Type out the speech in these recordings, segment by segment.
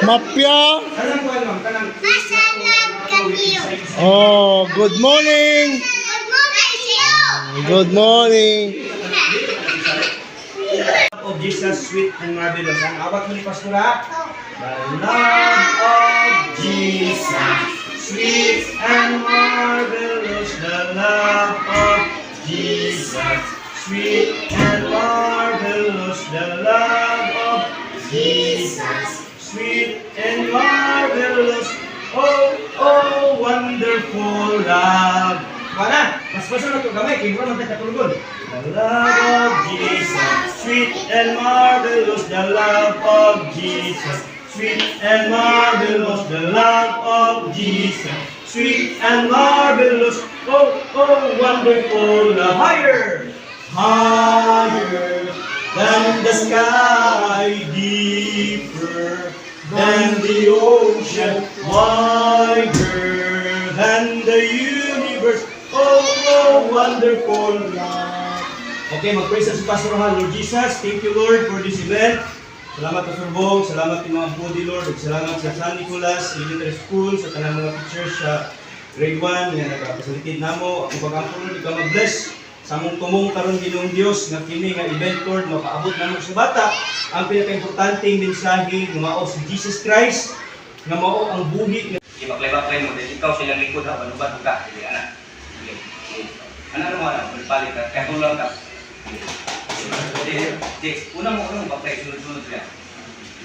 Mapya. Oh, good morning. Good morning. Of Jesus, sweet and marvelous. Ang awat mo ni Pastora? The love of Jesus, sweet and marvelous. The love of Jesus, sweet and marvelous. The love of Jesus, sweet and marvelous. Oh, oh, wonderful love. Wala, mas basa na ito gamay, kaya wala natin katulog. The love of Jesus, sweet and marvelous. The love of Jesus, sweet and marvelous. The love of Jesus, sweet and marvelous. Oh, oh, wonderful love. Higher, higher than the sky, deeper than the ocean, wider than the universe. Oh, oh, wonderful love. Okay, mag-praise sa Pastor Lord Jesus. Thank you, Lord, for this event. Salamat sa Surbong, salamat sa mga body, Lord, at salamat sa San Nicolas Elementary School, sa kanang mga teachers sa grade 1, na nagpapasalitid namo. Ang pag-ampun, Lord, ikaw mag-bless. Sa mong tumong karon Ginoong Dios nga kini nga event, Lord, mapaabot namo sa bata ang pinaka-importanteng mensahe nga mao si Jesus Christ, nga mao ang buhi nga ibaklay-baklay mo dahil ikaw silang likod ha, banubat ka, hindi anak. Anak mo anak, palit ka, kaya tulang ka. Di, unang baklay, sunod-sunod siya.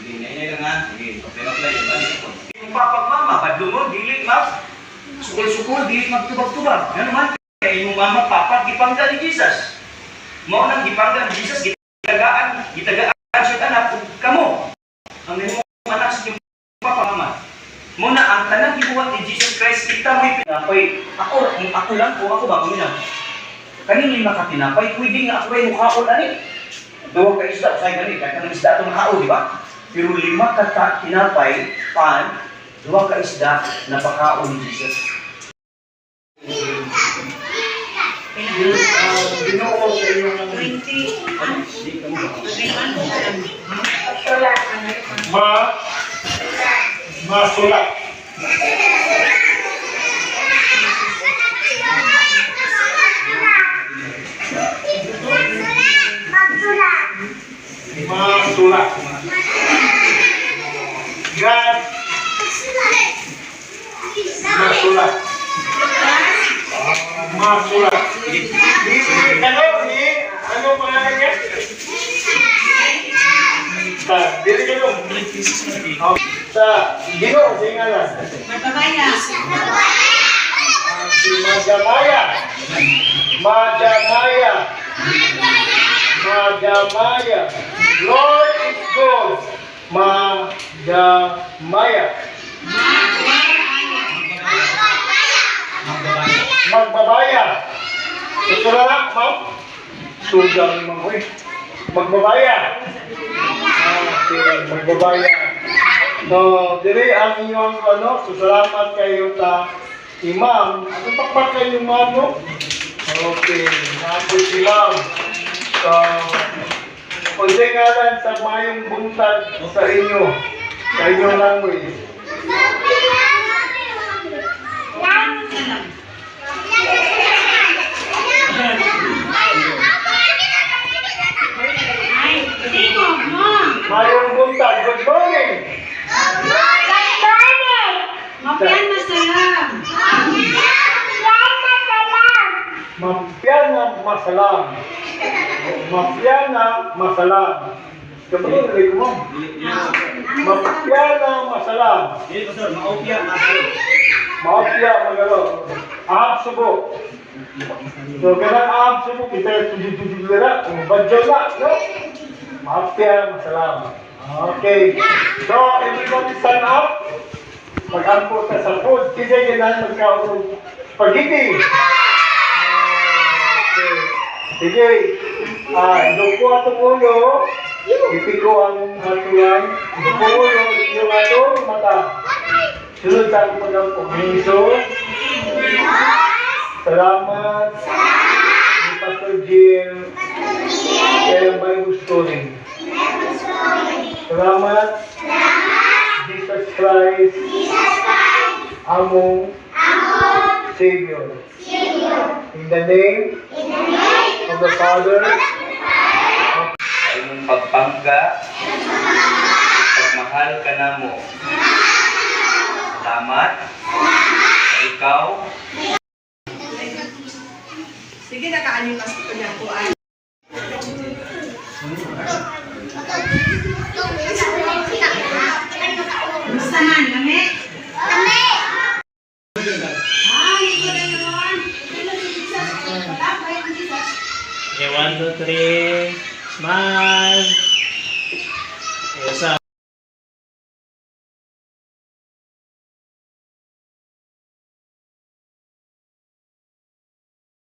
Sige, ngayon lang ha, sige, baklay-baklay, balik ko. Yung papagmama, padlunod, dili, map, sukul-sukul, dili, magtubag-tubag. Ano man? Kaya yung mama, papa, gipangga ni Jesus. Mao nang gipangga ni Jesus, gitagaan siya anak, kamo. Ang nimo anak sa iyong papa, mama. Muna ang tanang gibuhat ni Jesus Christ, kita mo'y pinapay. Ako lang, kung ako ba, kumilang. Kanina makatinapay, pwede nga ako rin mukhaon, ani. Dawag ka isda, usay ganit, kahit ang isda itong mukhaon, di ba? Pero 5 ka tinapay, pan, 2 ka isda, napakaon ni Jesus. Ginoo sa iyong 20. Masulat. Masulat. God. Masulat. Masulat. Ano pangalan niya? Dili ka doon. Sa Ginoo, sa ngalan. Magpapaya. Si Magamaya. Magamaya. Magamaya. Lord is good. Magamaya. Magbabaya. Ito na lang, ma'am. Sugang mo eh. Magbabaya. Okay, magbabaya. So, dili ang inyong susalamat kayo sa imam. Ano pakpak kayo imam, no? Okay, natin si imam. So, kunti nga lang sa mayong buntag sa inyo. Sa inyong language. Mayong buntag, good morning! Good morning! Mapian masalam! Mapian na masalam! Mapian na masalam! Kapag nalay ko mo? Mapian na masalam! Hindi po sir, maopya, master. Maopya, magalo. Ahab subo. So, kaya ahab subo, kita tujuh-tujuh lira. Badyo na, no? Maopya, masalam. Okay. So, everybody stand up. Mag-ampo ka sa food. Kasi ganyan magkaunong spaghetti. Okay. Sige. Idupo atong ulo. Ipiko ang hatuan. Idupo ulo. Yung atong mata. Sunod sa akong mag-ampo. Jesus. Salamat. Ni Pastor Jill. Kaya may gusto rin. Salamat. Jesus Christ, among Savior. In the name of the Father, Imong pagpangga, pagmahal ka na mo. Salamat. Ikaw, Sige, nakaanimas ko niya po ay. Gusto man, lamig? Ay, ito na yun. Okay, 1, 2, 3. Smile.